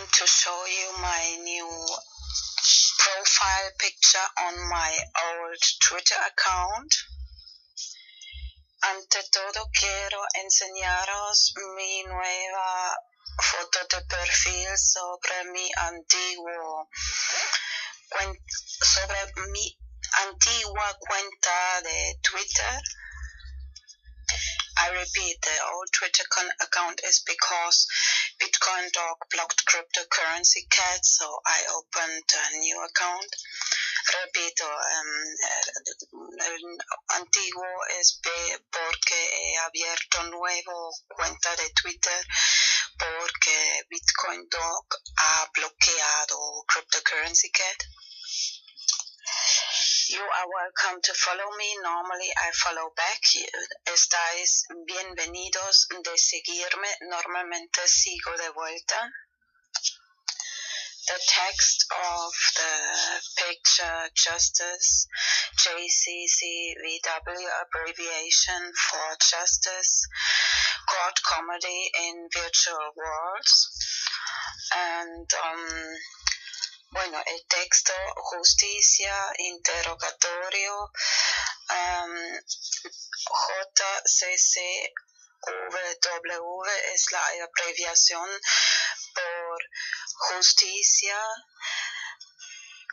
want to show you my new profile picture on my old Twitter account. Ante todo quiero enseñaros mi nueva foto de perfil sobre mi antigua cuenta de Twitter. I repeat, the old Twitter account is because Bitcoin Dog blocked CryptoCurrency Cat, so I opened a new account. Repito, el antiguo es porque he abierto nuevo cuenta de Twitter porque Bitcoin Dog ha bloqueado CryptoCurrency Cat. You are welcome to follow me. Normally I follow back. Estáis bienvenidos de seguirme. Normalmente sigo de vuelta. The text of the picture, Justice, JCCVW, abbreviation for Justice, Court Comedy in Virtual Worlds. And bueno, el texto, justicia, interrogatorio, JCCVW es la abreviación por justicia,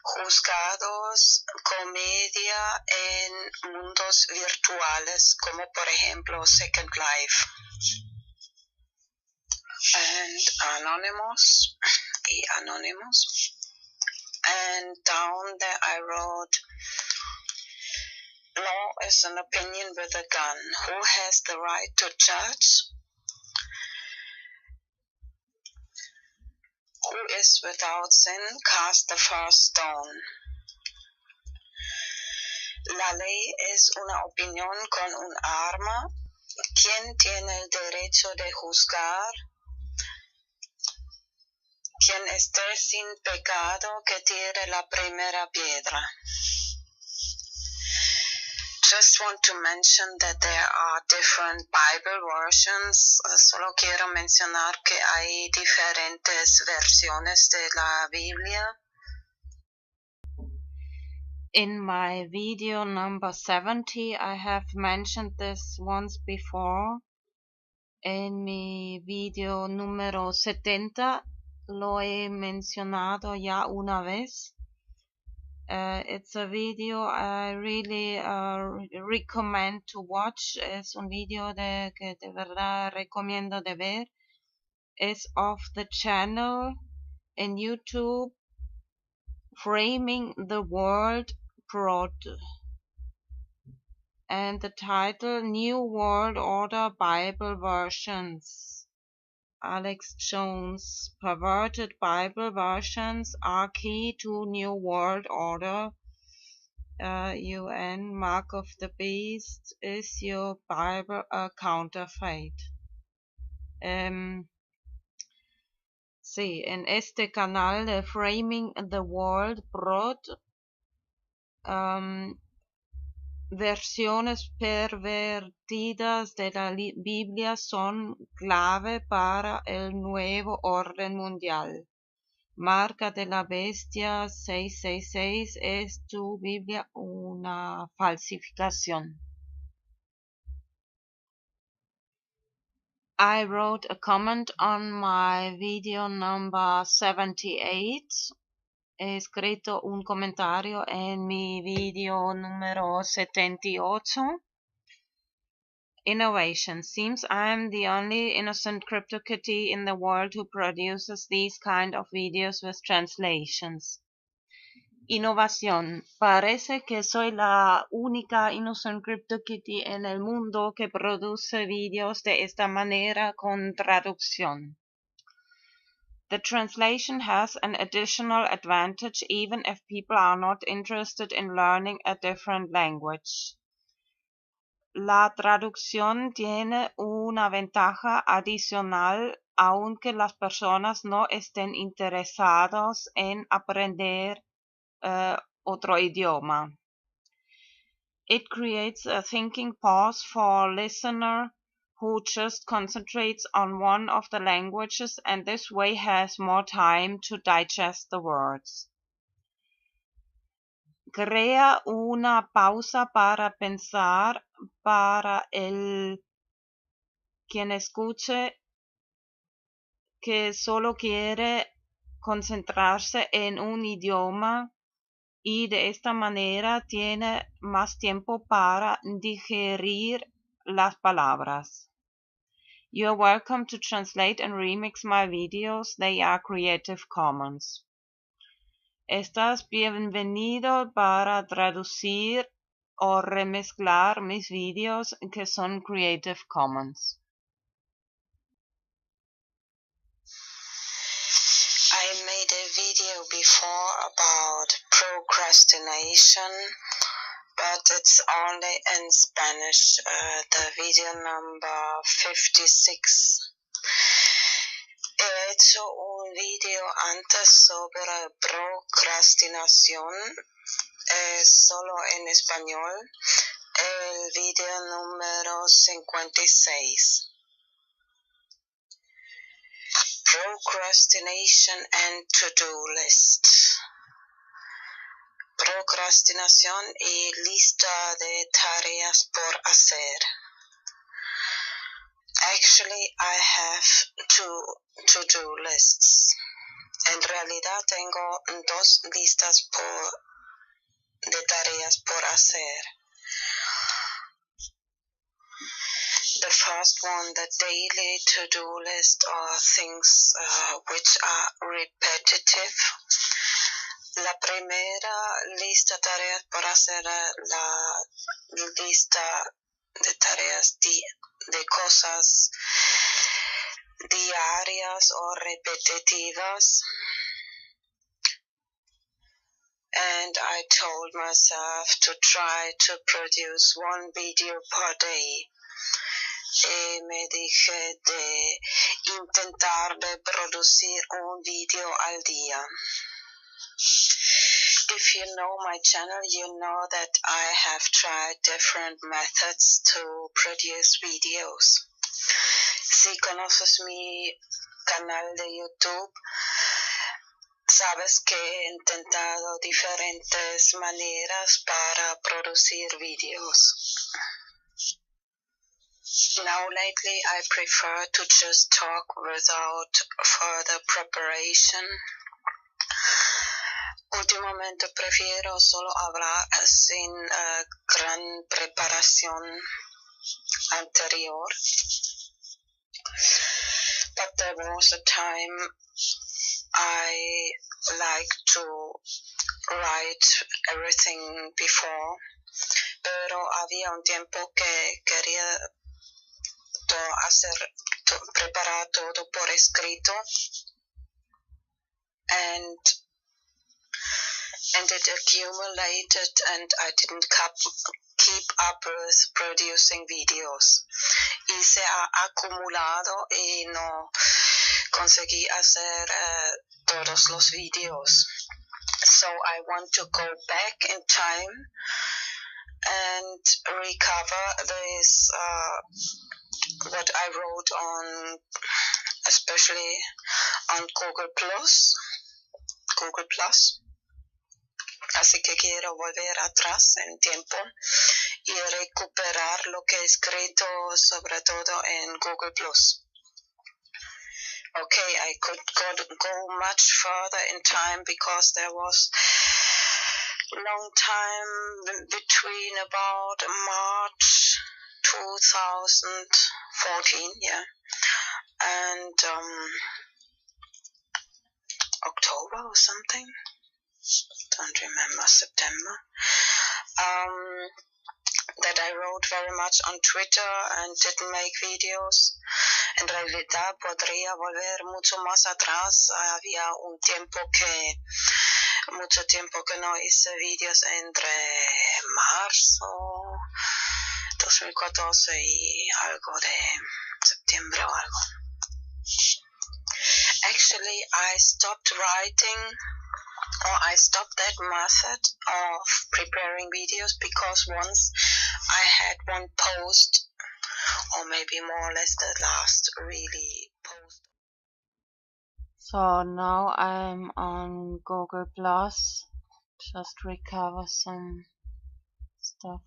juzgados, comedia en mundos virtuales, como por ejemplo Second Life. And Anonymous. And down there I wrote, law is an opinion with a gun. Who has the right to judge? Who is without sin? Cast the first stone. La ley es una opinión con un arma. ¿Quién tiene el derecho de juzgar? Quien esté sin pecado, que tire la primera piedra. Just want to mention that there are different Bible versions. Solo quiero mencionar que hay diferentes versiones de la Biblia. In my video number 70, I have mentioned this once before. En mi video número 70 lo he mencionado ya una vez. It's a video I really recommend to watch. Es un video que de verdad recomiendo de ver. Es of the channel in YouTube Framing the World Prod. And the title, New World Order Bible Versions. Alex Jones, perverted Bible versions are key to New World Order. UN, Mark of the Beast, is your Bible a counterfeit? Sí, en este canal de Framing the World Prod, versiones pervertidas de la Biblia son clave para el nuevo orden mundial. Marca de la bestia 666, ¿es tu Biblia una falsificación? I wrote a comment on my video number 78. He escrito un comentario en mi video número 78. Innovation. Seems I'm the only innocent CryptoKitty in the world who produces these kind of videos with translations. Innovación. Parece que soy la única innocent CryptoKitty en el mundo que produce videos de esta manera con traducción. The translation has an additional advantage even if people are not interested in learning a different language. La traducción tiene una ventaja adicional aunque las personas no estén interesados en aprender otro idioma. It creates a thinking pause for listener who just concentrates on one of the languages and this way has more time to digest the words. Crea una pausa para pensar para el quien escuche que solo quiere concentrarse en un idioma y de esta manera tiene más tiempo para digerir las palabras. You're welcome to translate and remix my videos. They are Creative Commons. Estás bienvenido para traducir o remezclar mis videos que son Creative Commons. I made a video before about procrastination, but it's only in Spanish, the video number 56. He hecho un video antes sobre procrastinación, solo en español, el video número 56. Procrastination and to-do list. Procrastinación y lista de tareas por hacer. Actually, I have two to-do lists. En realidad tengo dos listas de tareas por hacer. The first one, the daily to-do list, are things which are repetitive. La primera lista de tareas por hacer, la lista de tareas de cosas diarias o repetitivas. And I told myself to try to produce one video per day. Y me dije de intentar de producir un video al día. If you know my channel, you know that I have tried different methods to produce videos. Si conoces mi canal de YouTube, sabes que he intentado diferentes maneras para producir videos. Now lately I prefer to just talk without further preparation. Últimamente prefiero solo hablar sin gran preparación anterior. But there was a time I like to write everything before, pero había un tiempo que quería preparar todo por escrito, and it accumulated and I didn't keep up with producing videos. Y se ha acumulado y no conseguí hacer todos los videos. So I want to go back in time and recover this, what I wrote on, especially on Google Plus. Así que quiero volver atrás en tiempo y recuperar lo que he escrito, sobre todo en Google Plus. Okay, I could go much further in time because there was a long time between about March 2014, and October or something. Don't remember, September. That I wrote very much on Twitter and didn't make videos. En realidad podría volver mucho más atrás. Había mucho tiempo que no hice videos entre marzo 2014 y algo de septiembre o algo. Actually, I stopped writing, or I stopped that method of preparing videos because once I had one post or maybe more or less the last really post. So now I'm on Google Plus, just recover some stuff.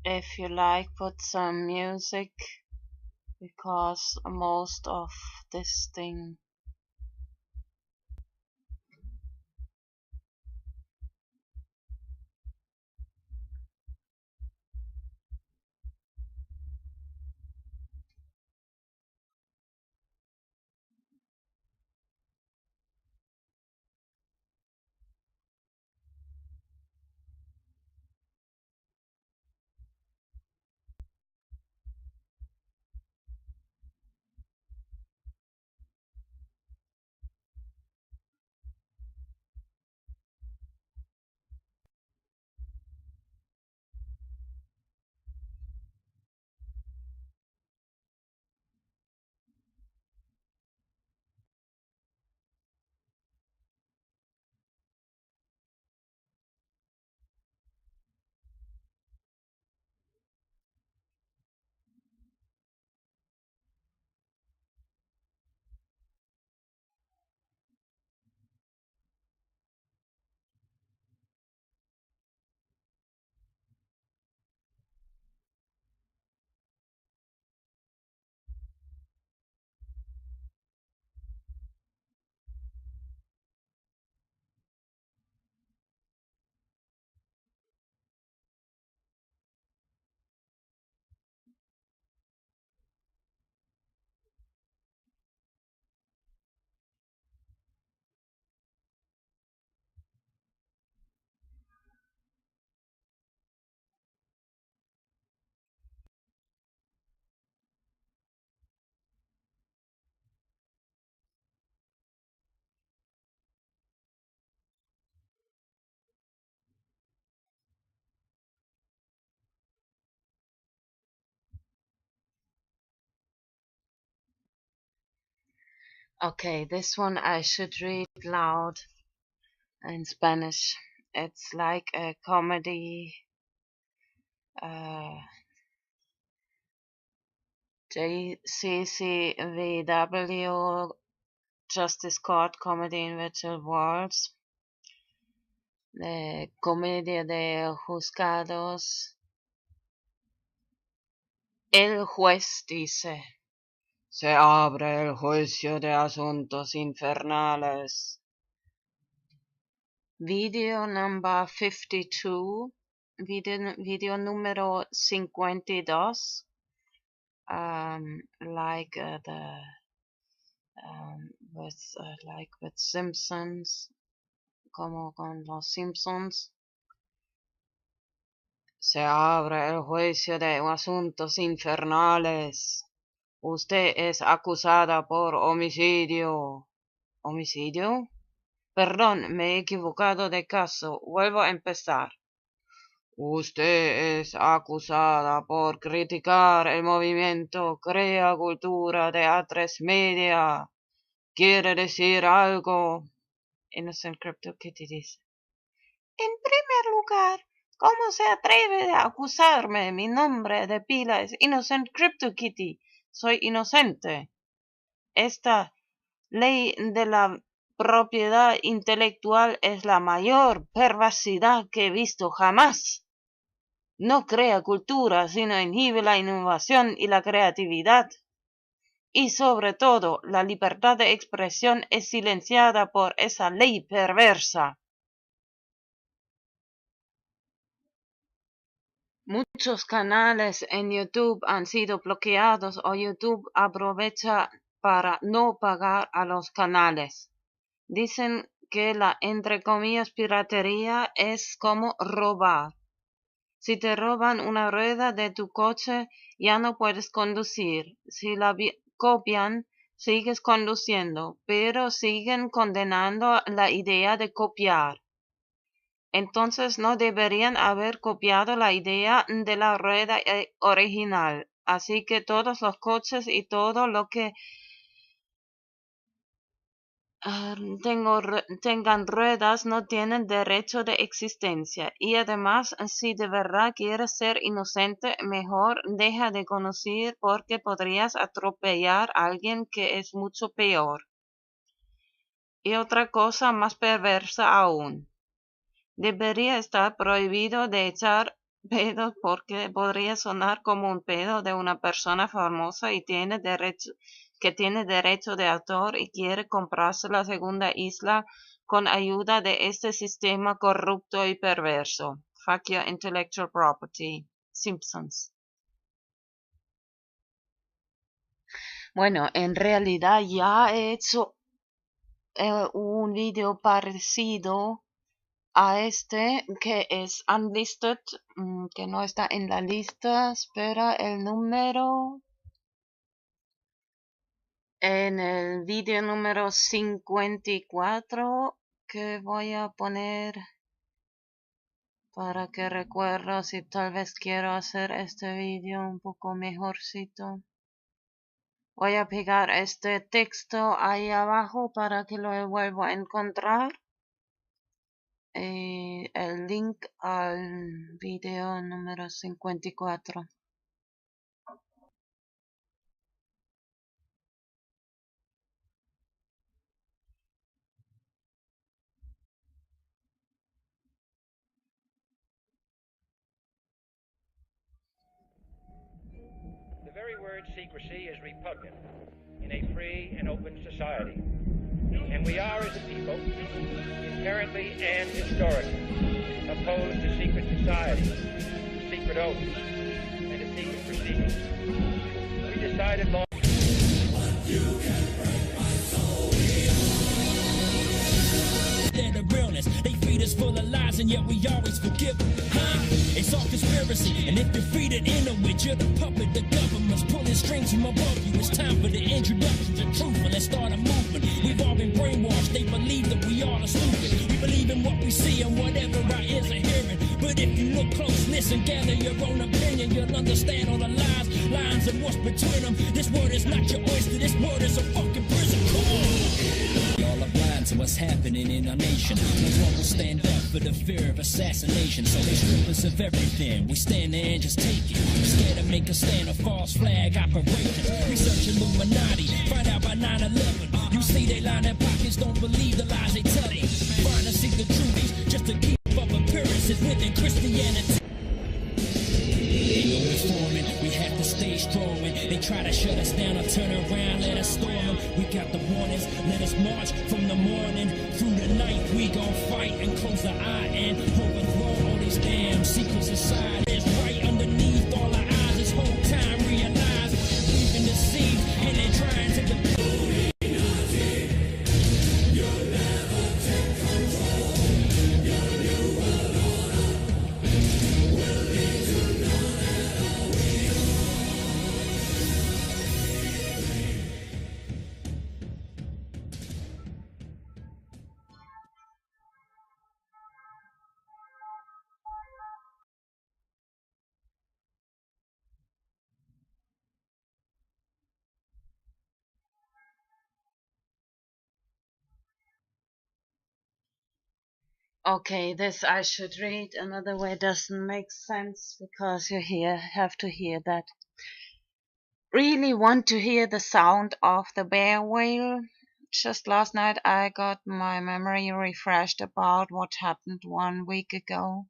If you like, put some music, because most of this thing. Okay, this one I should read loud in Spanish. It's like a comedy, JCCVW, Justice Court Comedy in Virtual Worlds, de comedia de juzgados. El juez dice: se abre el juicio de asuntos infernales. Video number 52, video número 52, like with Simpsons, como con los Simpsons. Se abre el juicio de asuntos infernales. Usted es acusada por homicidio. ¿Homicidio? Perdón, me he equivocado de caso. Vuelvo a empezar. Usted es acusada por criticar el movimiento Crea Cultura de A3 Media. ¿Quiere decir algo? Innocent CryptoKitty dice: en primer lugar, ¿cómo se atreve a acusarme? Mi nombre de pila es Innocent CryptoKitty. Soy inocente. Esta ley de la propiedad intelectual es la mayor perversidad que he visto jamás. No crea cultura, sino inhibe la innovación y la creatividad. Y sobre todo, la libertad de expresión es silenciada por esa ley perversa. Muchos canales en YouTube han sido bloqueados o YouTube aprovecha para no pagar a los canales. Dicen que la, entre comillas, piratería es como robar. Si te roban una rueda de tu coche, ya no puedes conducir. Si la copian, sigues conduciendo, pero siguen condenando la idea de copiar. Entonces no deberían haber copiado la idea de la rueda original. Así que todos los coches y todo lo que tengan ruedas no tienen derecho de existencia. Y además, si de verdad quieres ser inocente, mejor deja de conducir porque podrías atropellar a alguien que es mucho peor. Y otra cosa más perversa aún. Debería estar prohibido de echar pedos porque podría sonar como un pedo de una persona famosa y que tiene derecho de autor y quiere comprarse la segunda isla con ayuda de este sistema corrupto y perverso. Fuck your intellectual property. Simpsons. Bueno, en realidad ya he hecho un video parecido a este que es unlisted, que no está en la lista. Espera el número. En el video número 54 que voy a poner para que recuerdo si tal vez quiero hacer este video un poco mejorcito. Voy a pegar este texto ahí abajo para que lo vuelva a encontrar. El link al video número 54. The very word secrecy is repugnant in a free and open society. And we are, as a people, inherently and historically opposed to secret societies, to secret oaths, and to secret proceedings. We decided long The realness, they feed us full of lies and yet we always forgive them. Huh? It's all conspiracy, and if you're free to enter it, you're the puppet. The government's pulling strings from above you. It's time for the introduction to truth, and let's start a movement. We've all been brainwashed, they believe that we all are stupid. We believe in what we see and whatever our ears are hearing. But if you look close, listen, gather your own opinion, you'll understand all the lies, lines, and what's between them. This word is not your oyster, this word is a fucking prison. Come on! Y'all are blind to what's happening in our nation. No one will stand up for the fear of assassination. So they strip us of everything. We stand there and just take it. We're scared to make a stand, a false flag operation. Research Illuminati, find out by 9/11. You see they line their pockets, don't believe the lies they tell you. Trying to seek the truth just to keep up appearances within Christianity. Ain't no reforming, we have to stay strong. They try to shut us down or turn around, let us storm them. We got the warnings, let us march from the morning through the night. We gon' fight and close the eye and overthrow all these damn secret societies. Right underneath all our eyes, this whole time realize we've been deceived and they're trying to Okay, this I should read another way doesn't make sense because you have to hear that. Really want to hear the sound of the BearWhale? Just last night I got my memory refreshed about what happened 1 week ago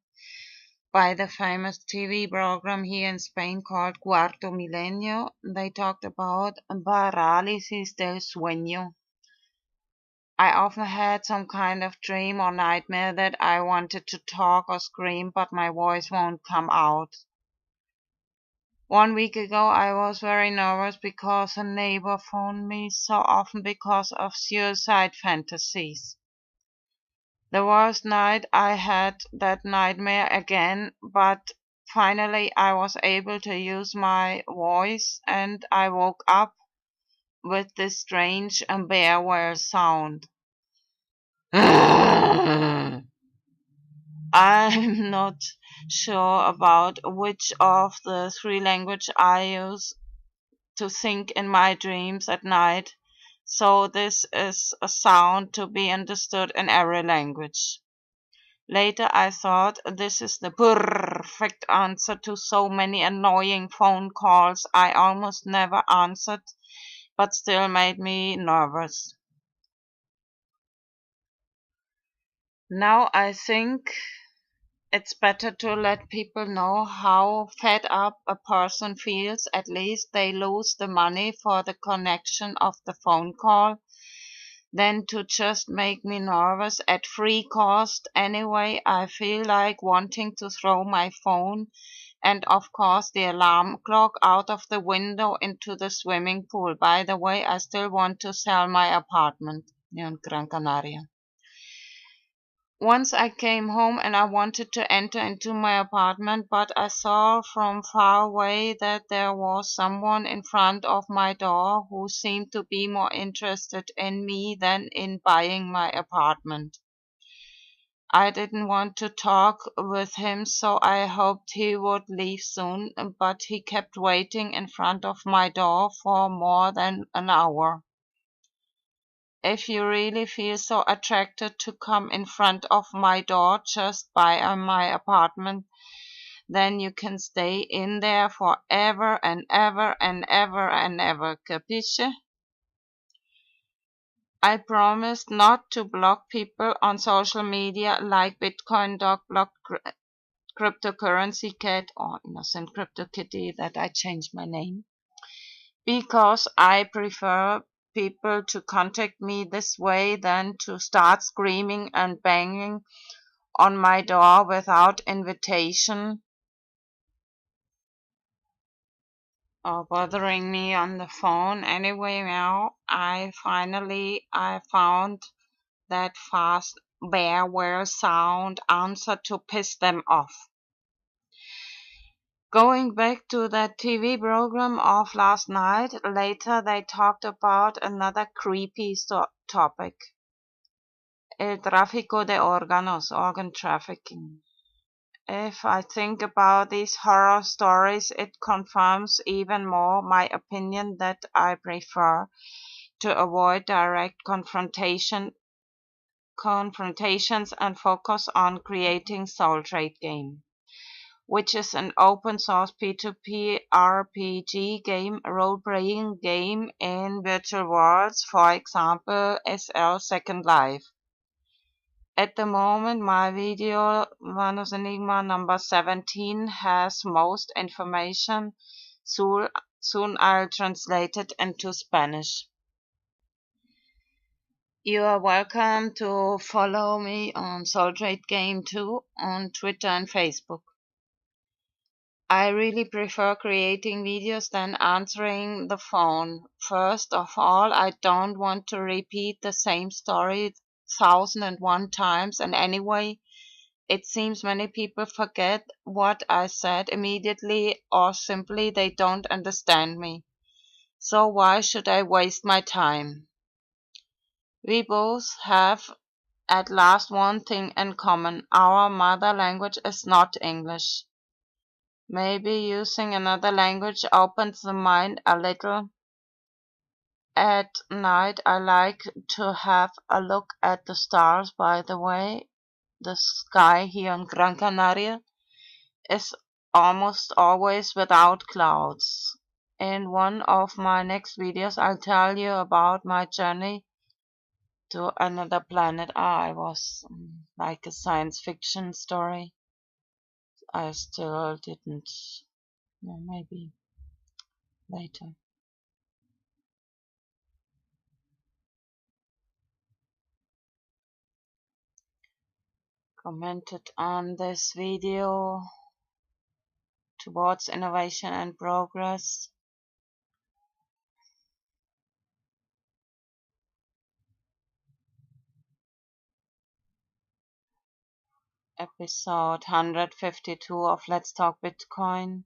by the famous TV program here in Spain called Cuarto Milenio. They talked about parálisis del sueño. I often had some kind of dream or nightmare that I wanted to talk or scream, but my voice won't come out. 1 week ago, I was very nervous because a neighbor phoned me so often because of suicide fantasies. The worst night I had that nightmare again, but finally I was able to use my voice and I woke up with this strange BearWhale sound. I'm not sure about which of the three languages I use to think in my dreams at night, so this is a sound to be understood in every language. Later I thought this is the perfect answer to so many annoying phone calls I almost never answered, but still made me nervous. Now I think it's better to let people know how fed up a person feels. At least they lose the money for the connection of the phone call, than to just make me nervous at free cost. Anyway, I feel like wanting to throw my phone and of course the alarm clock out of the window into the swimming pool. By the way, I still want to sell my apartment in Gran Canaria. Once I came home and I wanted to enter into my apartment, but I saw from far away that there was someone in front of my door who seemed to be more interested in me than in buying my apartment. I didn't want to talk with him, so I hoped he would leave soon, but he kept waiting in front of my door for more than an hour. If you really feel so attracted to come in front of my door just by my apartment, then you can stay in there forever and ever and ever and ever, capisce? I promised not to block people on social media like Bitcoin Dog blocked CryptoCurrency Cat or Innocent Crypto Kitty, that I changed my name, because I prefer people to contact me this way than to start screaming and banging on my door without invitation or bothering me on the phone. Anyway, now I found that fast BearWhale sound answer to piss them off. Going back to that TV program of last night, later they talked about another creepy topic. El tráfico de órganos, organ trafficking. If I think about these horror stories, it confirms even more my opinion that I prefer to avoid direct confrontations and focus on creating Soul Trade Game, which is an open source P2P RPG game, role-playing game in virtual worlds, for example, SL Second Life. At the moment, my video, Manos Enigma number 17, has most information. Soon I'll translate it into Spanish. You are welcome to follow me on Soul Trade Game 2 on Twitter and Facebook. I really prefer creating videos than answering the phone. First of all, I don't want to repeat the same story 1,001 times, and anyway, it seems many people forget what I said immediately, or simply they don't understand me. So why should I waste my time? We both have at last one thing in common. Our mother language is not English. Maybe using another language opens the mind a little. At night I like to have a look at the stars. By the way, the sky here in Gran Canaria is almost always without clouds. In one of my next videos I'll tell you about my journey to another planet. I was like a science fiction story. I still didn't. No, maybe later. Commented on this video towards innovation and progress. Episode 152 of Let's Talk Bitcoin.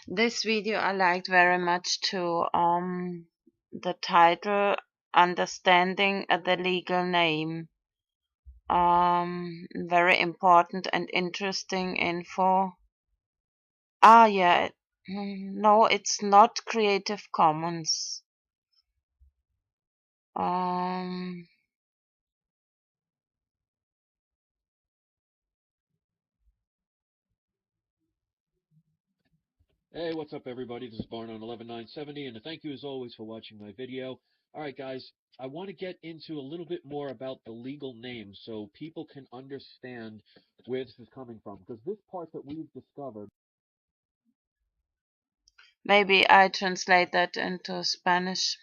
This video I liked very much too. The title, Understanding the Legal Name. Very important and interesting info. Yeah. No, it's not Creative Commons. Hey, what's up everybody? This is Barn on 11970 and thank you as always for watching my video. Alright guys, I want to get into a little bit more about the legal name so people can understand where this is coming from, because this part that we've discovered... Maybe I translate that into Spanish.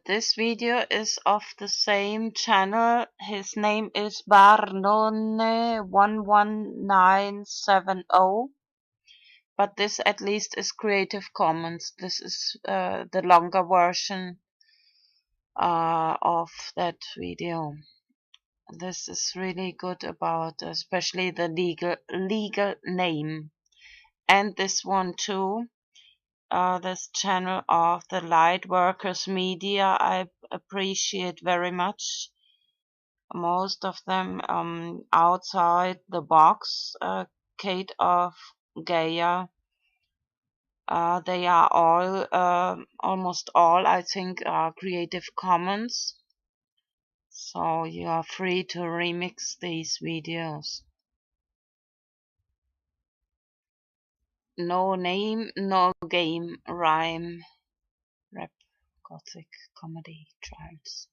This video is of the same channel. His name is Barnone11970. But this at least is Creative Commons. This is the longer version of that video. This is really good about especially the legal name. And this one too. This channel of the Light Workers Media I appreciate very much. Most of them outside the box. Kate of Gaia. They are all almost all I think are Creative Commons. So you are free to remix these videos. No name, no game, rhyme, rap, gothic, comedy, trials.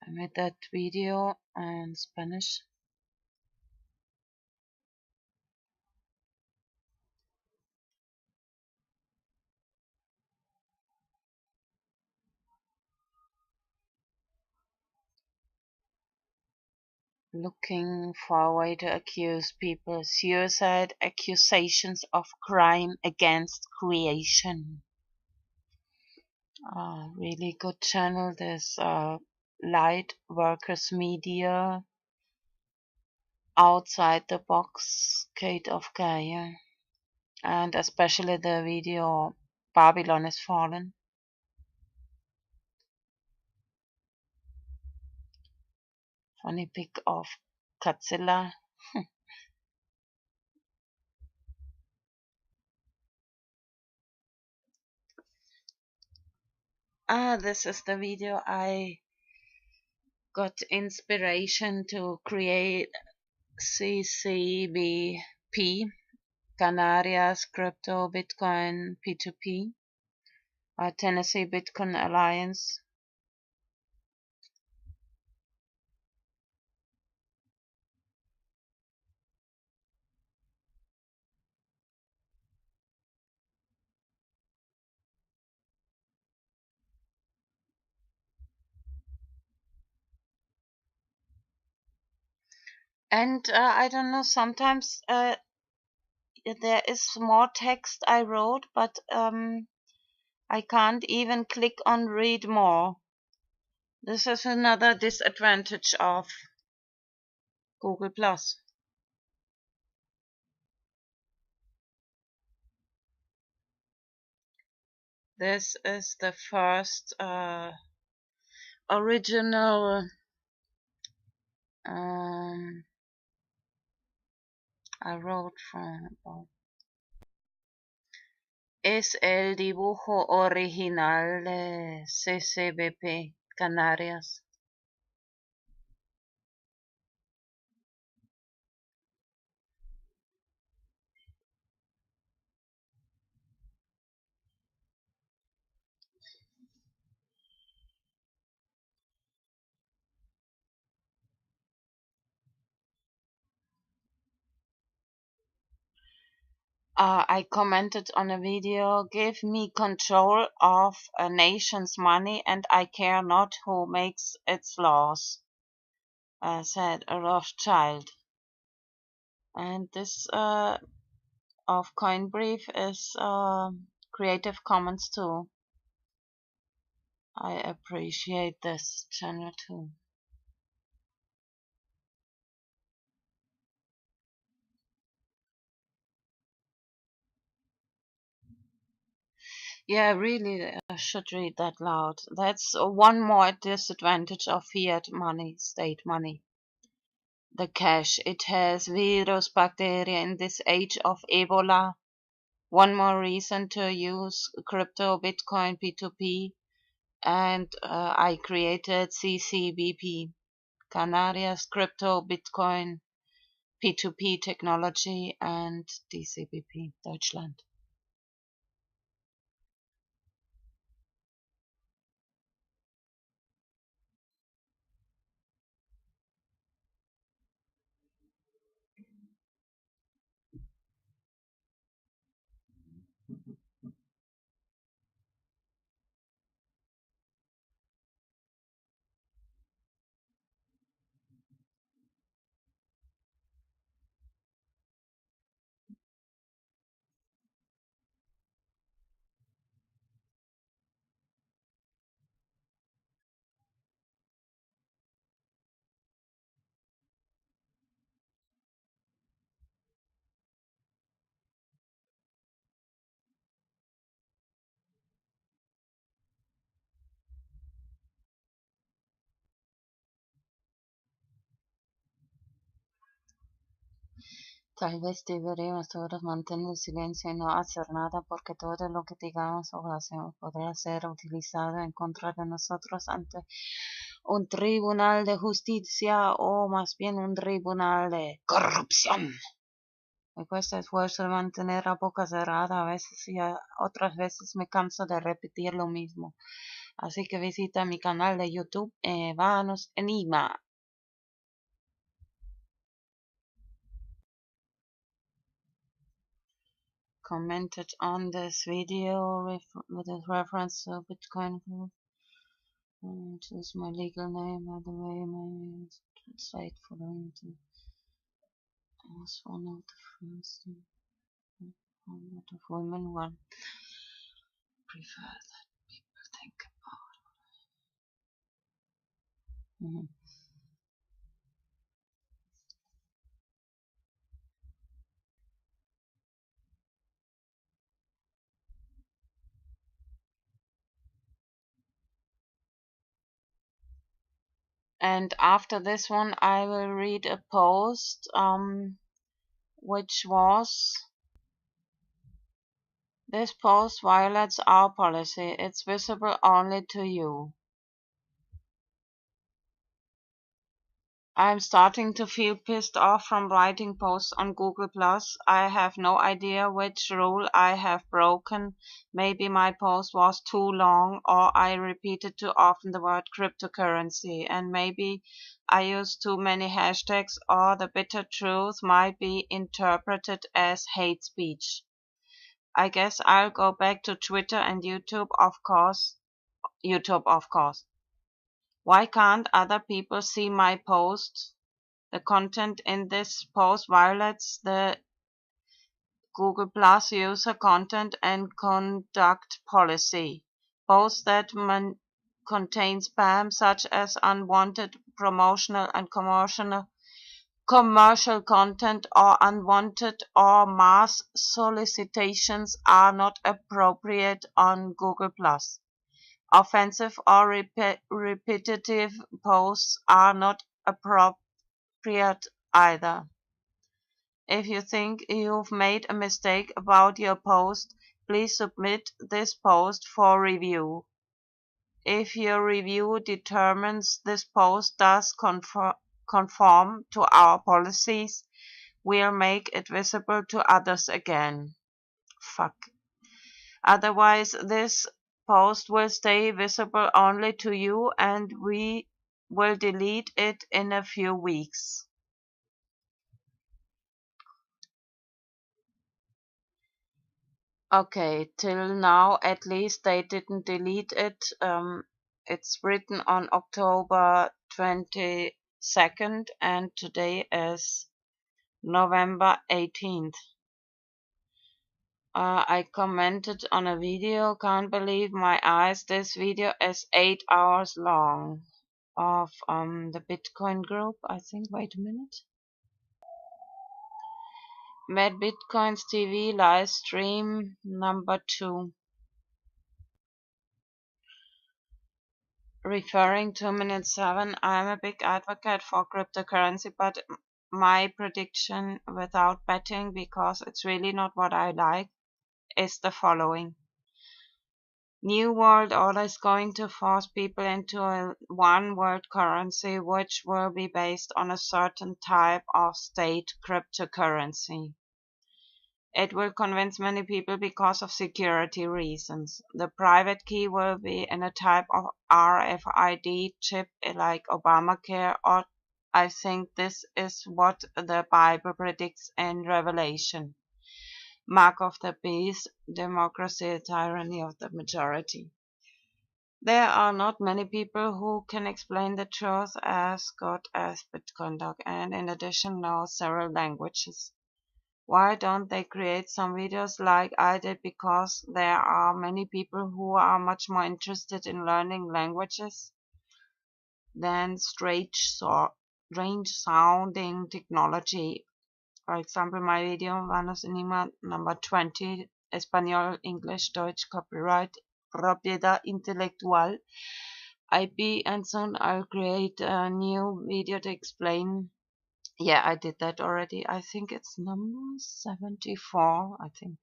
I made that video in Spanish. Looking for a way to accuse people. Suicide accusations of crime against creation. Really good channel. There's Light Workers Media, Outside the Box, Kate of Gaia, and especially the video Babylon is Fallen. Funny pic of Godzilla. This is the video I got inspiration to create CCVP, Canarias Crypto Bitcoin P2P, Tennessee Bitcoin Alliance. And I don't know, sometimes there is more text I wrote, but I can't even click on read more. This is another disadvantage of Google+. This is the first original I wrote from about. Es el dibujo original de CCBP Canarias. I commented on a video, "Give me control of a nation's money and I care not who makes its laws," said a Rothschild. And this of Coinbrief is Creative Commons too. I appreciate this channel too. Yeah, really, I should read that loud. That's one more disadvantage of fiat money, state money. The cash. It has virus, bacteria in this age of Ebola. One more reason to use crypto, Bitcoin, P2P. And I created CCBP, Canarias Crypto, Bitcoin, P2P Technology, and DCBP, Deutschland. Tal vez deberíamos todos mantener silencio y no hacer nada, porque todo lo que digamos o hacemos podrá ser utilizado en contra de nosotros ante un tribunal de justicia o más bien un tribunal de corrupción. Me cuesta esfuerzo mantener la boca cerrada a veces y otras veces me canso de repetir lo mismo. Así que visita mi canal de YouTube, Vanos Enigma. Commented on this video with a reference to Bitcoin group. Choose my legal name, by the way, my translate following to was one of the first a lot of women will prefer that people think about. And after this one, I will read a post, which was, "This post violates our policy. It's visible only to you." I'm starting to feel pissed off from writing posts on Google+. I have no idea which rule I have broken. Maybe my post was too long, or I repeated too often the word cryptocurrency, and maybe I used too many hashtags, or the bitter truth might be interpreted as hate speech. I guess I'll go back to Twitter and YouTube, of course. Why can't other people see my post? The content in this post violates the Google+ user content and conduct policy. Posts that contain spam, such as unwanted promotional and commercial content or unwanted or mass solicitations, are not appropriate on Google+. Offensive or repetitive posts are not appropriate either. If you think you've made a mistake about your post, please submit this post for review. If your review determines this post does conform to our policies, we'll make it visible to others again. Fuck. Otherwise, this post will stay visible only to you and we will delete it in a few weeks. Okay, till now at least they didn't delete it. It's written on October 22nd and today is November 18th. I commented on a video, can't believe my eyes, this video is 8 hours long, of the Bitcoin group, I think. Wait a minute. Mad Bitcoins TV live stream number 2. Referring to minute 7, I am a big advocate for cryptocurrency, but my prediction without betting, because it's really not what I like, is the following. New World Order is going to force people into a one world currency which will be based on a certain type of state cryptocurrency. It will convince many people because of security reasons. The private key will be in a type of RFID chip like Obamacare, or I think this is what the Bible predicts in Revelation. Mark of the beast, democracy, tyranny of the majority. There are not many people who can explain the truth as good as Bitcoin Doc, and in addition know several languages. Why don't they create some videos like I did? Because there are many people who are much more interested in learning languages than strange sounding technology. For example, my video Vanos Enigma number 20, Español, English, Deutsch, copyright, propiedad intelectual, IP, and soon I'll create a new video to explain. Yeah, I did that already. I think it's number 74, I think.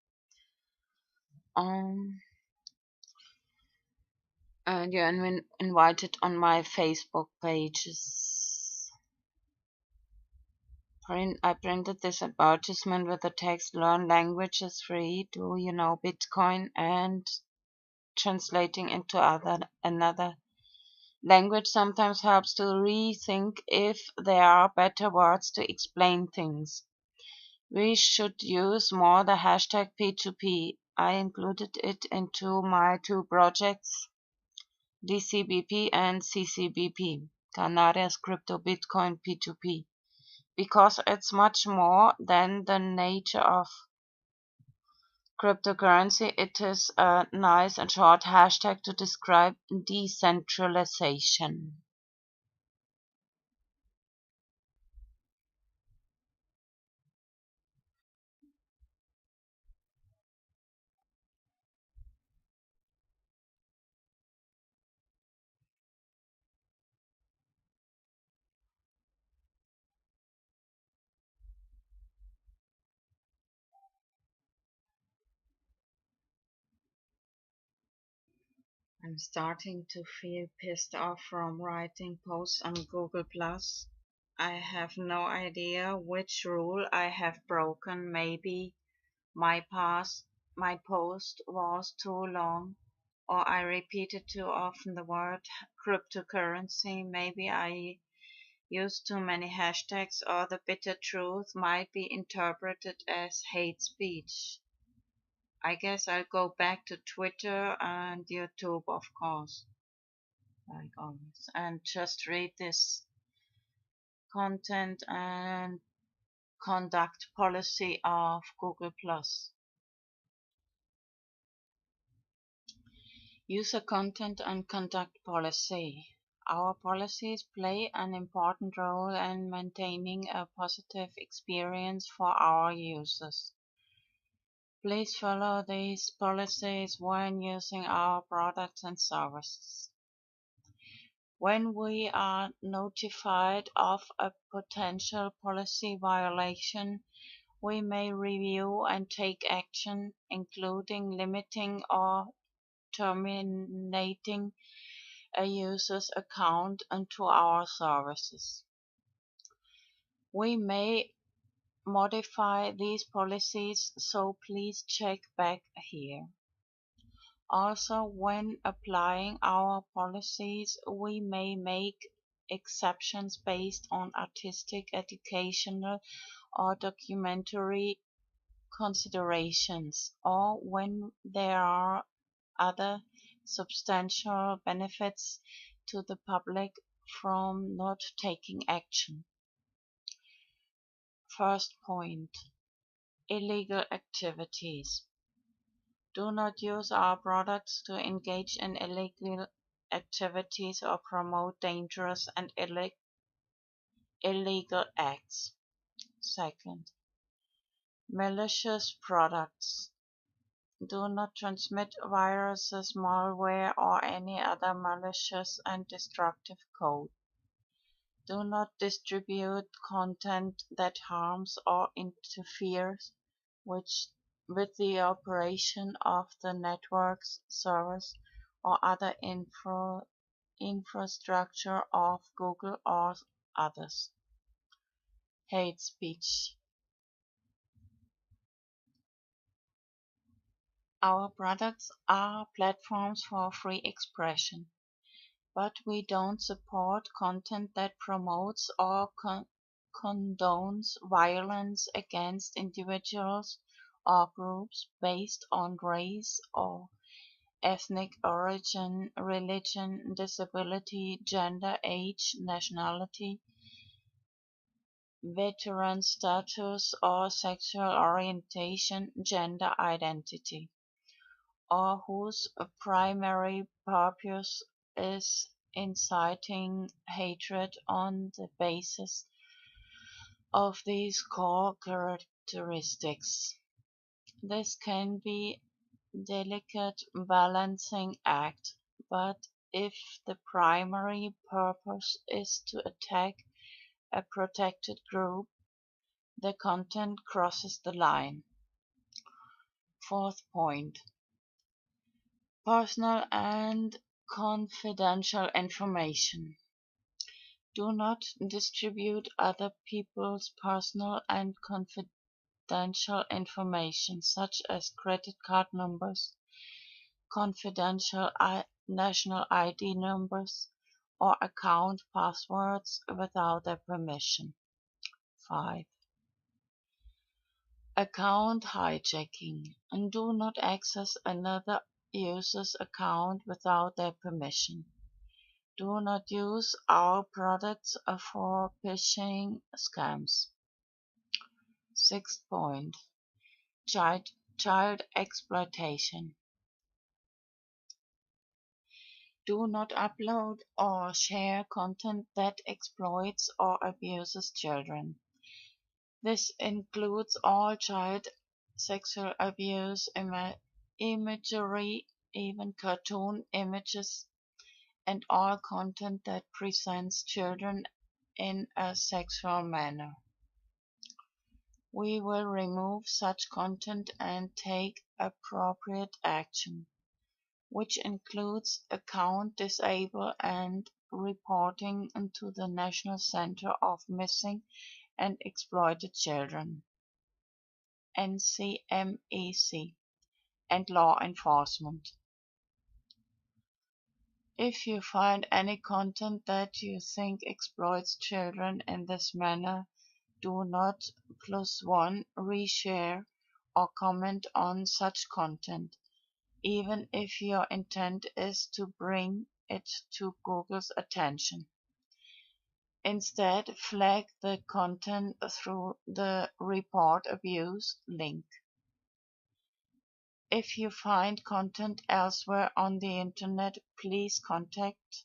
And you're invited on my Facebook pages. I printed this advertisement with the text, learn languages free, do you know Bitcoin, and translating into another language sometimes helps to rethink if there are better words to explain things. We should use more the hashtag P2P. I included it into my 2 projects, DCBP and CCBP, Canarias Crypto Bitcoin P2P, because it's much more than the nature of cryptocurrency. It is a nice and short hashtag to describe decentralization. I'm starting to feel pissed off from writing posts on Google+. I have no idea which rule I have broken. Maybe my post was too long, or I repeated too often the word cryptocurrency. Maybe I used too many hashtags, or the bitter truth might be interpreted as hate speech. I guess I'll go back to Twitter and YouTube, of course, like always, and just read this content and conduct policy of Google+. User content and conduct policy. Our policies play an important role in maintaining a positive experience for our users. Please follow these policies when using our products and services. When we are notified of a potential policy violation, we may review and take action, including limiting or terminating a user's account into our services. We may modify these policies, so please check back here. Also, when applying our policies, we may make exceptions based on artistic, educational, or documentary considerations or when there are other substantial benefits to the public from not taking action. First point, illegal activities. Do not use our products to engage in illegal activities or promote dangerous and illegal acts. Second, malicious products. Do not transmit viruses, malware, or any other malicious and destructive code. Do not distribute content that harms or interferes with the operation of the networks, servers, or other infrastructure of Google or others. Hate speech. Our products are platforms for free expression, but we don't support content that promotes or condones violence against individuals or groups based on race or ethnic origin, religion, disability, gender, age, nationality, veteran status, or sexual orientation, gender identity, or whose primary purpose is inciting hatred on the basis of these core characteristics. This can be a delicate balancing act, but if the primary purpose is to attack a protected group, the content crosses the line. Fourth point, personal and confidential information. Do not distribute other people's personal and confidential information such as credit card numbers, confidential national ID numbers, or account passwords without their permission. 5. Account hijacking. And do not access another user's account without their permission. Do not use our products for phishing scams. Sixth point, child exploitation. Do not upload or share content that exploits or abuses children. This includes all child sexual abuse imagery, even cartoon images, and all content that presents children in a sexual manner. We will remove such content and take appropriate action, which includes account disable and reporting to the National Center of Missing and Exploited Children (NCMEC) and law enforcement. If you find any content that you think exploits children in this manner, do not +1 reshare or comment on such content, even if your intent is to bring it to Google's attention. Instead, flag the content through the Report Abuse link. If you find content elsewhere on the Internet, please contact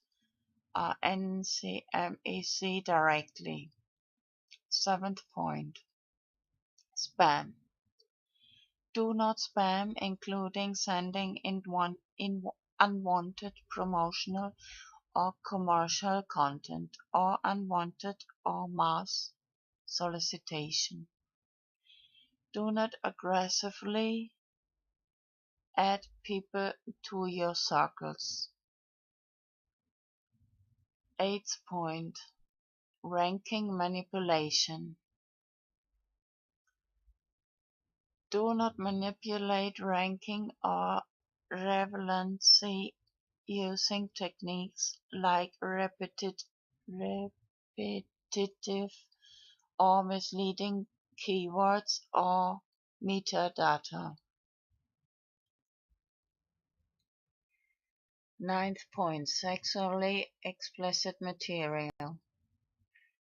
NCMEC directly. Seventh point, spam. Do not spam, including sending in unwanted promotional or commercial content, or unwanted or mass solicitation. Do not aggressively add people to your circles. Eighth point, ranking manipulation. Do not manipulate ranking or relevancy using techniques like repetitive or misleading keywords or Metadata. Ninth point, sexually explicit material.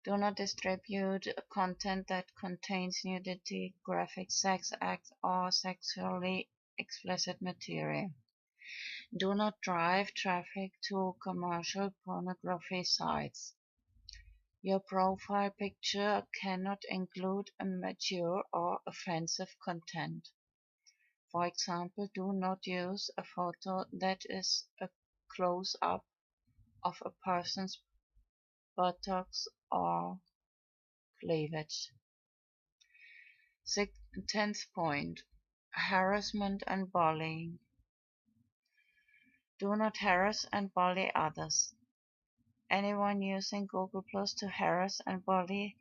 Do not distribute content that contains nudity, graphic sex acts, or sexually explicit material. Do not drive traffic to commercial pornography sites. Your profile picture cannot include immature or offensive content. For example, do not use a photo that is a close-up of a person's buttocks or cleavage. 10th point, harassment and bullying. Do not harass and bully others. Anyone using Google Plus to harass and bully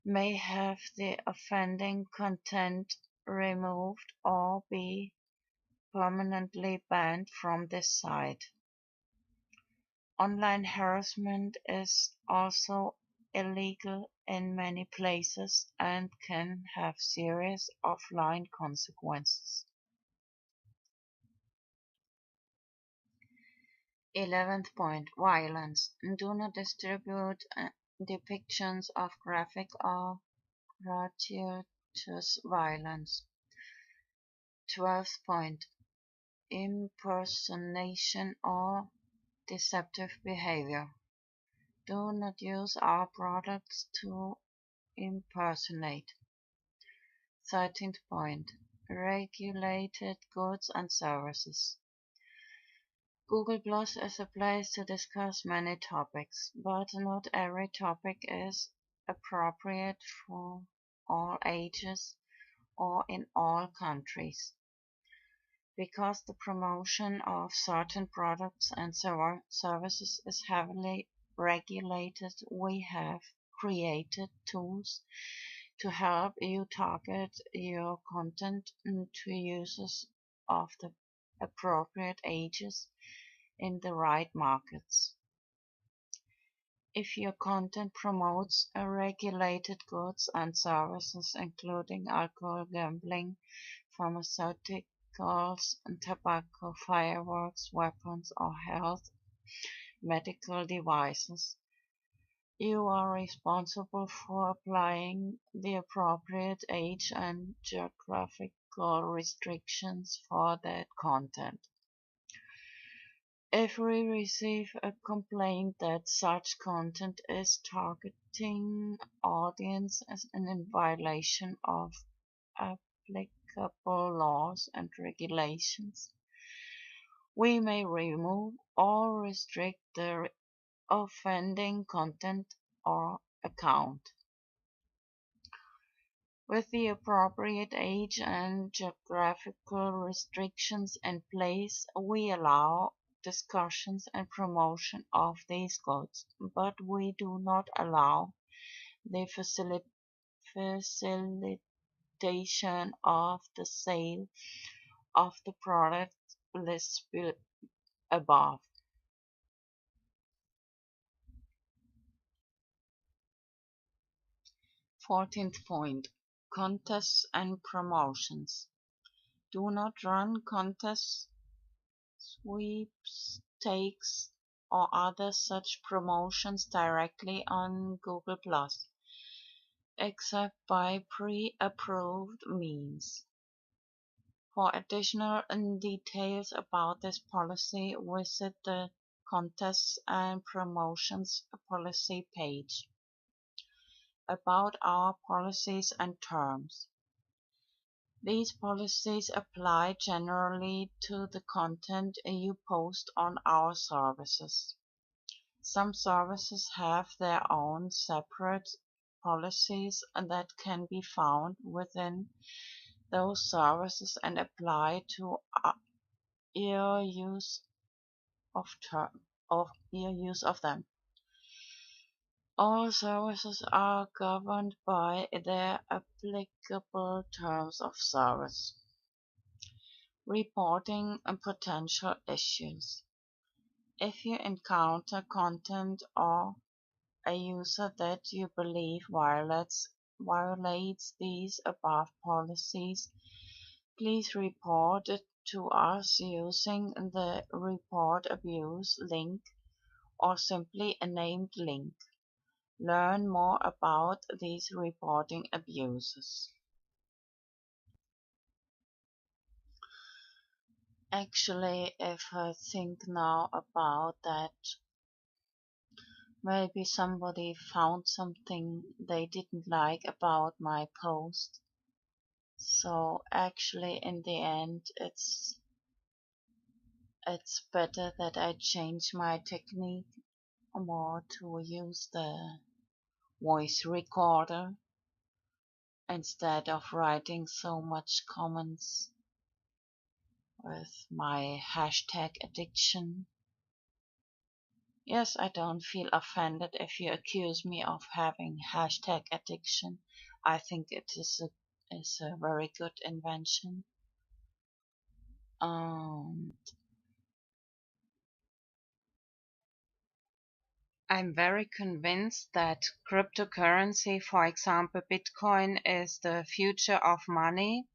may have the offending content removed or be permanently banned from this site. Online harassment is also illegal in many places and can have serious offline consequences. 11th point, violence. Do not distribute depictions of graphic or gratuitous violence. 12th point, impersonation or deceptive behavior. Do not use our products to impersonate. 13th point, regulated goods and services. Google Plus is a place to discuss many topics, but not every topic is appropriate for all ages or in all countries. Because the promotion of certain products and services is heavily regulated, we have created tools to help you target your content to users of the appropriate ages in the right markets. If your content promotes regulated goods and services, including alcohol, gambling, pharmaceuticals, tobacco, fireworks, weapons, or health, medical devices, you are responsible for applying the appropriate age and geographical restrictions for that content. If we receive a complaint that such content is targeting audiences and in violation of applicable laws and regulations, we may remove or restrict the offending content or account. With the appropriate age and geographical restrictions in place, we allow discussions and promotion of these goods, but we do not allow the facilitation of the sale of the product listed above. 14th point, contests and promotions. Do not run contests, sweepstakes, or other such promotions directly on Google+, except by pre-approved means. For additional details about this policy, visit the Contests and Promotions Policy page. About our policies and terms. These policies apply generally to the content you post on our services. Some services have their own separate policies that can be found within those services and apply to your use of them. All services are governed by their applicable terms of service. Reporting potential issues. If you encounter content or a user that you believe violates violates these above policies, please report it to us using the Report Abuse link or simply a named link. Learn more about these reporting abuses. Actually, if I think now about that, maybe somebody found something they didn't like about my post. So actually in the end it's better that I change my technique more to use the voice recorder instead of writing so much comments with my hashtag addiction. Yes, I don't feel offended if you accuse me of having hashtag addiction. I think it is a very good invention. I'm very convinced that cryptocurrency, for example Bitcoin, is the future of money.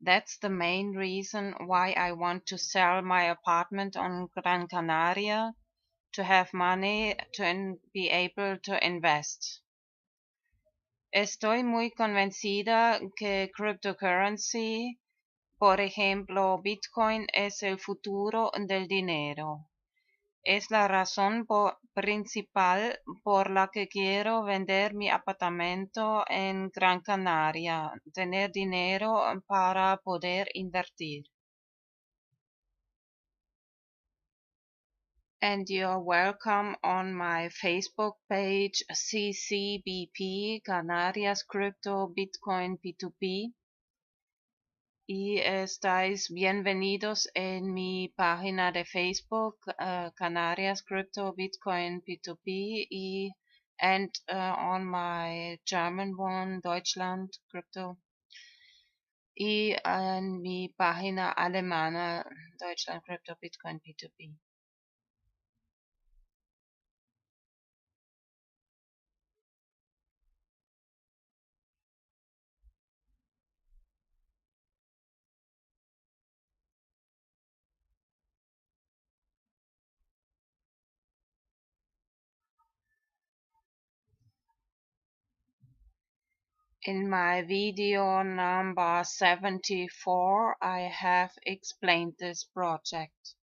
That's the main reason why I want to sell my apartment on Gran Canaria, to have money to be able to invest. Estoy muy convencida que cryptocurrency, por ejemplo Bitcoin, es el futuro del dinero. Es la razón principal por la que quiero vender mi apartamento en Gran Canaria, tener dinero para poder invertir. And you're welcome on my Facebook page CCBP, Canarias Crypto Bitcoin P2P. Y estáis bienvenidos en mi página de Facebook, Canarias Crypto Bitcoin P2P, and on my German one, Deutschland Crypto, y en mi página alemana, Deutschland Crypto Bitcoin P2P. In my video number 74, I have explained this project.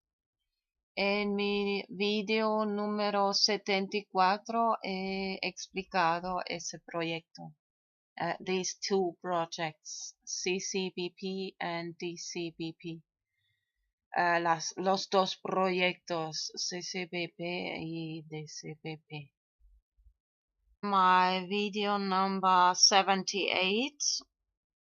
En mi video número 74 he explicado ese proyecto. These two projects, CCBP and DCBP. Los dos proyectos, CCBP y DCBP. My video number 78,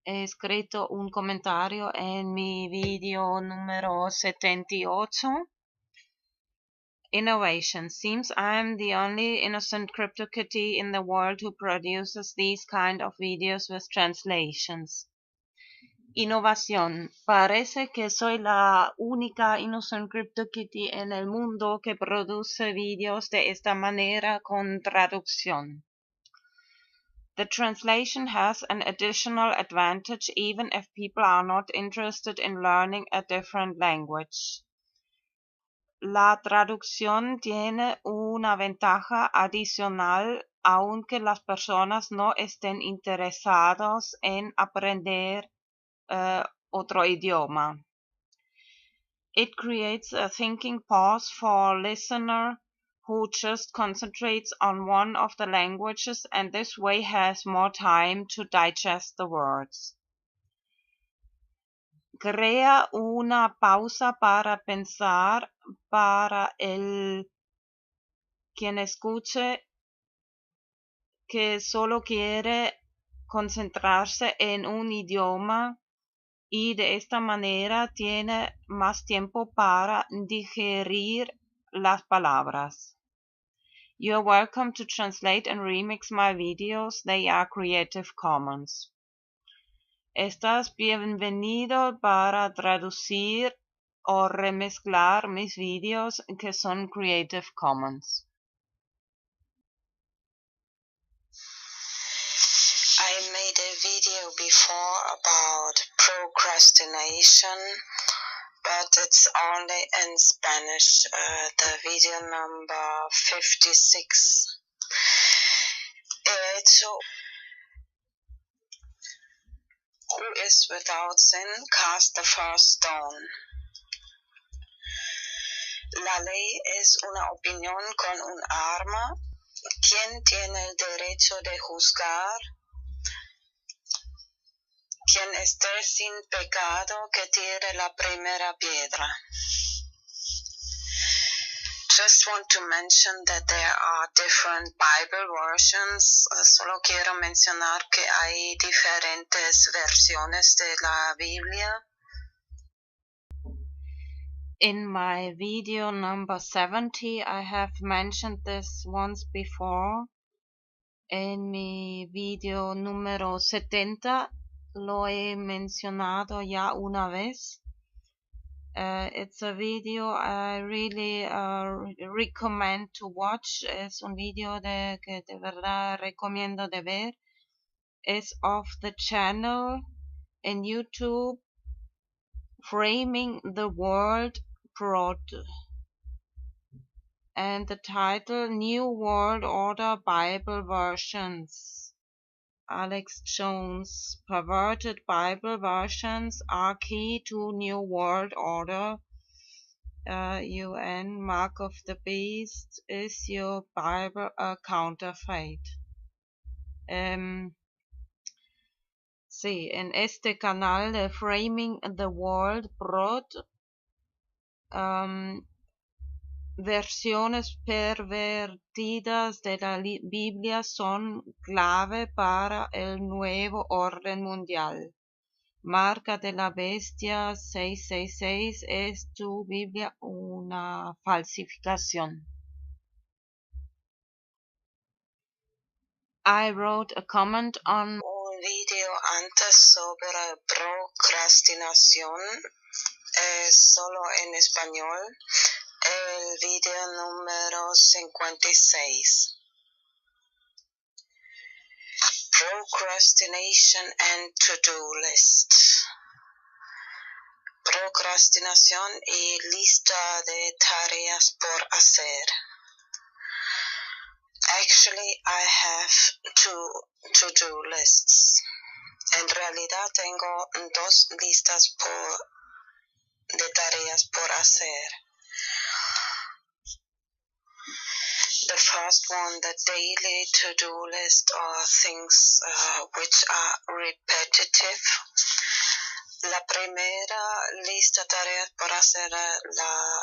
he escrito un comentario en mi video número 78. Innovation. Seems I'm the only innocent CryptoKitty in the world who produces these kind of videos with translations. Innovación. Parece que soy la única innocent CryptoKitty en el mundo que produce videos de esta manera con traducción. The translation has an additional advantage even if people are not interested in learning a different language. La traducción tiene una ventaja adicional aunque las personas no estén interesadas en aprender otro idioma. It creates a thinking pause for a listener who just concentrates on one of the languages and this way has more time to digest the words. Crea una pausa para pensar para el quien escuche que solo quiere concentrarse en un idioma y de esta manera tiene más tiempo para digerir las palabras. You're welcome to translate and remix my videos. They are Creative Commons. Estás bienvenido para traducir o remezclar mis videos que son Creative Commons. made a video before about procrastination, but it's only in Spanish, the video number 56. Who is without sin, cast the first stone. La ley es una opinión con un arma. ¿Quién tiene el derecho de juzgar? Quien esté sin pecado, que tire la primera piedra. Just want to mention that there are different Bible versions. Solo quiero mencionar que hay diferentes versiones de la Biblia. In my video number 70, I have mentioned this once before. En mi video número 70 lo he mencionado ya una vez. It's a video I really recommend to watch. Es un video que de verdad recomiendo de ver. Es of the channel in YouTube Framing the World Prod. And the title New World Order Bible Versions. Alex Jones. Perverted Bible versions are key to New World Order. UN Mark of the Beast. Is your Bible a counterfeit? Sí, en este canal de Framing the World Prod, versiones pervertidas de la Biblia son clave para el nuevo orden mundial. Marca de la bestia 666, ¿es tu Biblia una falsificación? I wrote a comment on un video antes sobre procrastinación, solo en español, el video número 56. Procrastination and to-do list. Procrastinación y lista de tareas por hacer. Actually, I have two to-do lists. En realidad tengo dos listas de tareas por hacer. The first one, the daily to-do list, are things which are repetitive. La primera lista de tareas por hacer, la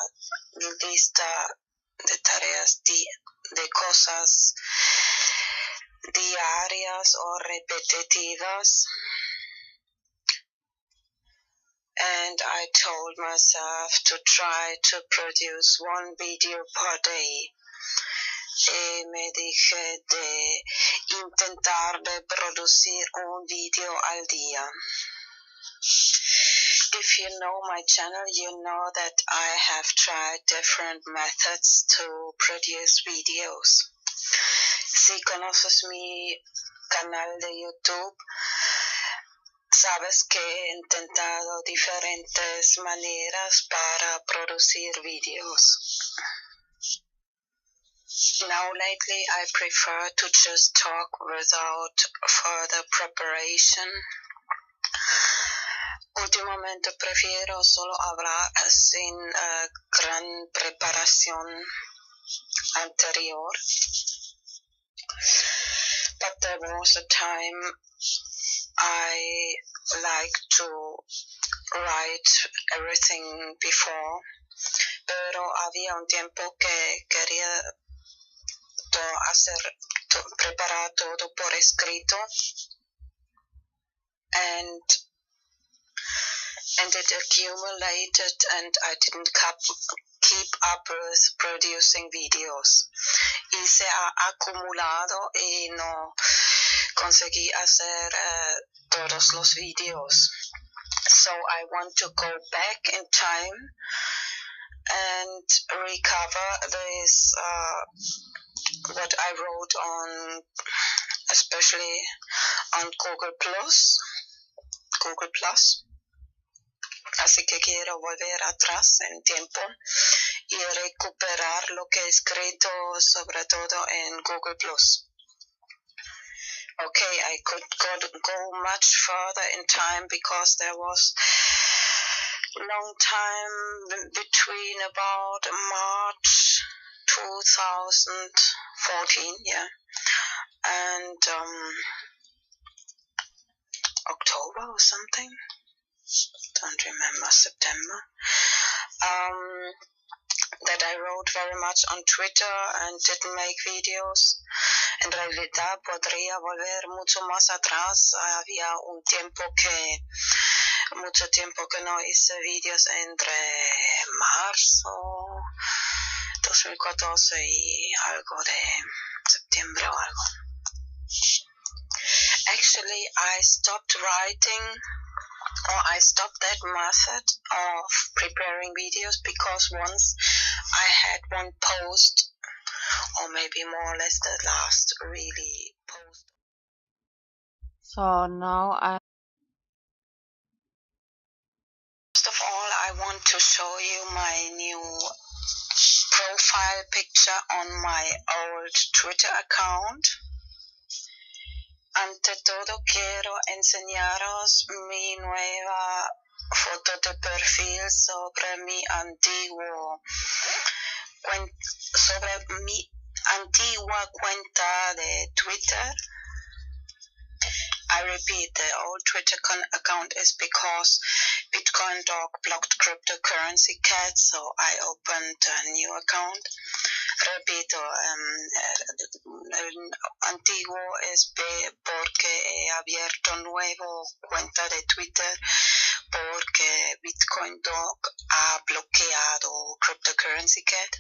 lista de tareas de cosas diarias o repetitivas. And I told myself to try to produce one video per day. Me dije de intentar de producir un video al día. If you know my channel, you know that I have tried different methods to produce videos. Si conoces mi canal de YouTube, sabes que he intentado diferentes maneras para producir videos. Now lately I prefer to just talk without further preparation. Últimamente prefiero solo hablar sin gran preparación anterior. But there was a time I like to write everything before, pero había un tiempo que quería preparar todo por escrito, and it accumulated and I didn't keep up with producing videos. Y se ha acumulado y no conseguí hacer todos los videos. So I want to go back in time and recover this, what I wrote on, especially on Google Plus. Así que quiero volver atrás en tiempo y recuperar lo que he escrito, sobre todo en Google Plus. Okay, I could go much further in time because there was a long time between about March 2014, and October or something. Don't remember, September. That I wrote very much on Twitter and didn't make videos. En realidad podría volver mucho más atrás. Había mucho tiempo que no hice videos entre marzo 2014 y algo de septiembre o algo. Actually, I stopped writing, or I stopped that method of preparing videos because once I had one post, or maybe more or less the last really post. So now First of all, I want to show you my new profile picture on my old Twitter account. Ante todo quiero enseñaros mi nueva foto de perfil sobre mi antigua cuenta de Twitter. I repeat, the old Twitter account is because Bitcoin Dog blocked CryptoCurrency Cat, so I opened a new account. Repito, antiguo es porque he abierto nuevo cuenta de Twitter porque Bitcoin Dog ha bloqueado CryptoCurrency Cat.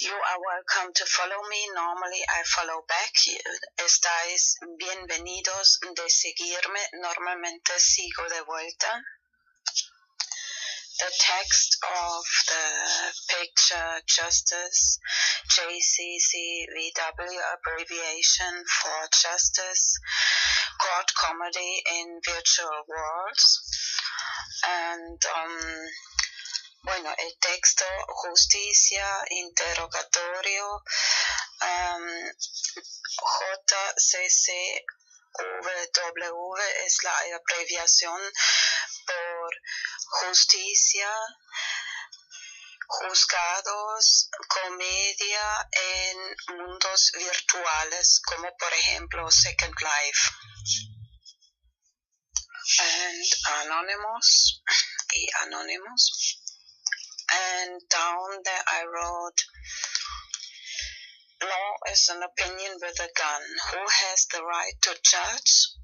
You are welcome to follow me. Normally I follow back. Estáis bienvenidos de seguirme. Normalmente sigo de vuelta. The text of the picture, Justice, JCCVW, abbreviation for Justice, Court Comedy in Virtual Worlds. And bueno, el texto, justicia, interrogatorio, JCCVW es la abreviación por justicia, juzgados, comedia en mundos virtuales, como por ejemplo Second Life. And Anonymous. And down there I wrote, law is an opinion with a gun. Who has the right to judge?